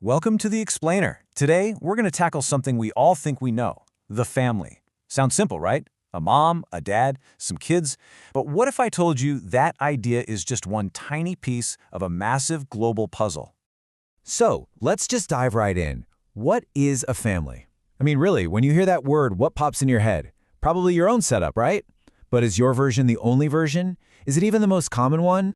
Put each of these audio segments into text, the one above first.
Welcome to The Explainer. Today, we're going to tackle something we all think we know, the family. Sounds simple, right? A mom, a dad, some kids. But what if I told you that idea is just one tiny piece of a massive global puzzle? So, let's just dive right in. What is a family? I mean, really, when you hear that word, what pops in your head? Probably your own setup, right? But is your version the only version? Is it even the most common one?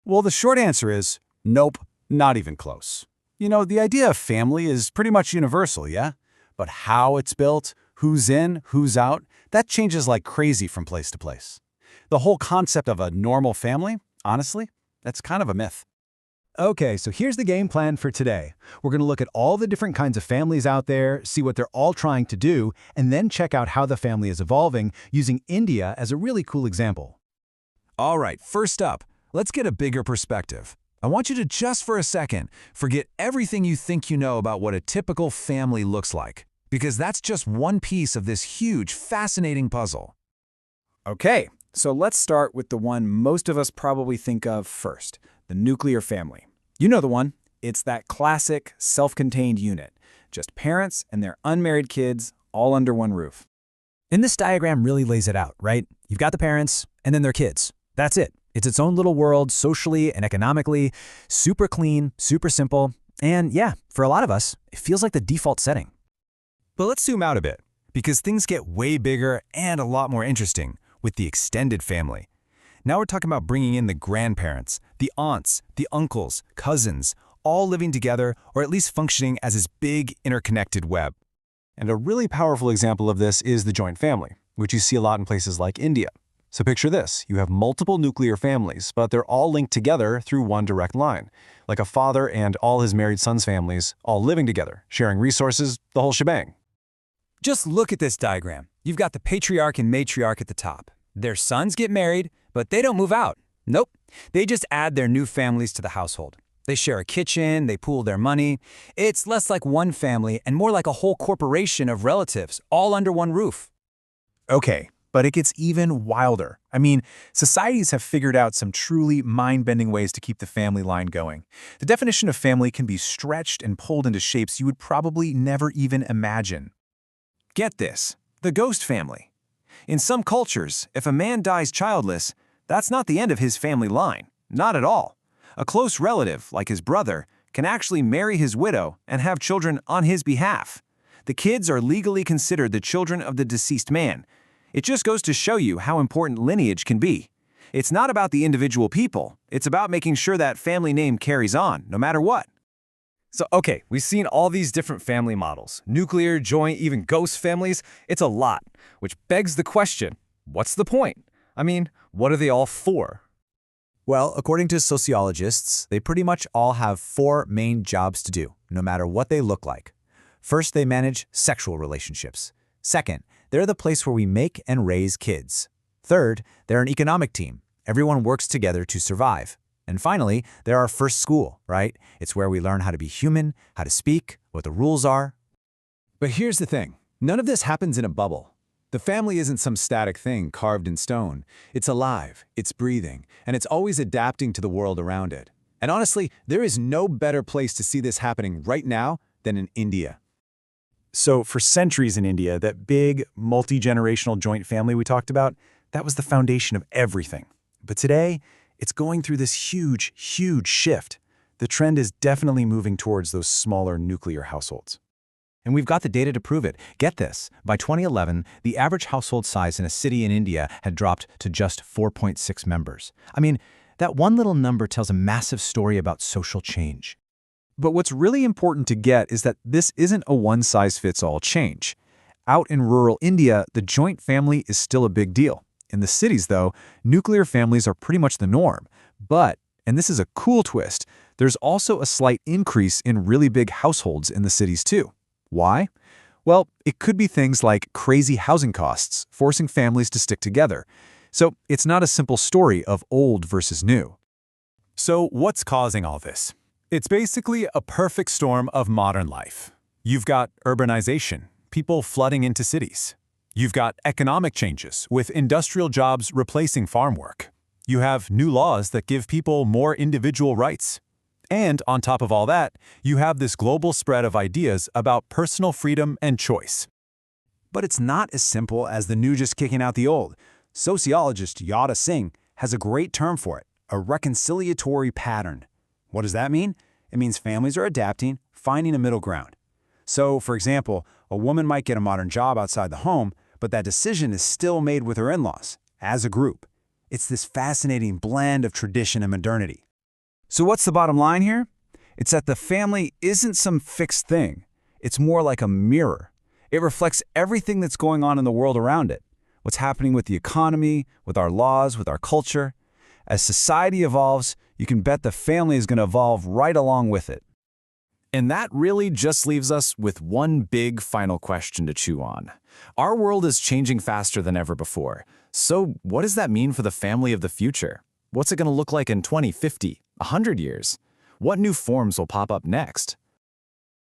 Well, the short answer is nope, not even close. You know, the idea of family is pretty much universal, yeah? But how it's built, who's in, who's out, that changes like crazy from place to place. The whole concept of a normal family, honestly, that's kind of a myth. Okay, so here's the game plan for today. We're going to look at all the different kinds of families out there, see what they're all trying to do, and then check out how the family is evolving, using India as a really cool example. All right, first up, let's get a bigger perspective. I want you to just for a second forget everything you think you know about what a typical family looks like, because that's just one piece of this huge, fascinating puzzle. Okay, so let's start with the one most of us probably think of first, the nuclear family. You know the one. It's that classic, self-contained unit. Just parents and their unmarried kids all under one roof. And this diagram really lays it out, right? You've got the parents and then their kids. That's it. It's its own little world, socially and economically, super clean, super simple, and yeah, for a lot of us, it feels like the default setting. But let's zoom out a bit, because things get way bigger and a lot more interesting with the extended family. Now we're talking about bringing in the grandparents, the aunts, the uncles, cousins, all living together or at least functioning as this big interconnected web. And a really powerful example of this is the joint family, which you see a lot in places like India. So picture this, you have multiple nuclear families, but they're all linked together through one direct line, like a father and all his married sons' families all living together, sharing resources, the whole shebang. Just look at this diagram. You've got the patriarch and matriarch at the top. Their sons get married, but they don't move out. Nope. They just add their new families to the household. They share a kitchen, they pool their money. It's less like one family and more like a whole corporation of relatives, all under one roof. Okay, but it gets even wilder. I mean, societies have figured out some truly mind-bending ways to keep the family line going. The definition of family can be stretched and pulled into shapes you would probably never even imagine. Get this, the ghost family. In some cultures, if a man dies childless, that's not the end of his family line. Not at all. A close relative, like his brother, can actually marry his widow and have children on his behalf. The kids are legally considered the children of the deceased man. It just goes to show you how important lineage can be. It's not about the individual people. It's about making sure that family name carries on, no matter what. So, okay, we've seen all these different family models. Nuclear, joint, even ghost families. It's a lot, which begs the question, what's the point? I mean, what are they all for? Well, according to sociologists, they pretty much all have four main jobs to do, no matter what they look like. First, they manage sexual relationships. Second, they're the place where we make and raise kids. Third, they're an economic team. Everyone works together to survive. And finally, they're our first school, right? It's where we learn how to be human, how to speak, what the rules are. But here's the thing. None of this happens in a bubble. The family isn't some static thing carved in stone. It's alive, it's breathing, and it's always adapting to the world around it. And honestly, there is no better place to see this happening right now than in India. So for centuries in India, that big, multi-generational joint family we talked about, that was the foundation of everything. But today, it's going through this huge, huge shift. The trend is definitely moving towards those smaller nuclear households. And we've got the data to prove it. Get this, by 2011, the average household size in a city in India had dropped to just 4.6 members. I mean, that one little number tells a massive story about social change. But what's really important to get is that this isn't a one-size-fits-all change. Out in rural India, the joint family is still a big deal. In the cities, though, nuclear families are pretty much the norm. But, and this is a cool twist, there's also a slight increase in really big households in the cities too. Why? Well, it could be things like crazy housing costs, forcing families to stick together. So it's not a simple story of old versus new. So what's causing all this? It's basically a perfect storm of modern life. You've got urbanization, people flooding into cities. You've got economic changes, with industrial jobs replacing farm work. You have new laws that give people more individual rights. And on top of all that, you have this global spread of ideas about personal freedom and choice. But it's not as simple as the new just kicking out the old. Sociologist Yada Singh has a great term for it, a reconciliatory pattern. What does that mean? It means families are adapting, finding a middle ground. So, for example, a woman might get a modern job outside the home, but that decision is still made with her in-laws, as a group. It's this fascinating blend of tradition and modernity. So what's the bottom line here? It's that the family isn't some fixed thing. It's more like a mirror. It reflects everything that's going on in the world around it. What's happening with the economy, with our laws, with our culture. As society evolves, you can bet the family is going to evolve right along with it. And that really just leaves us with one big final question to chew on. Our world is changing faster than ever before. So what does that mean for the family of the future? What's it going to look like in 20, 50, 100 years? What new forms will pop up next?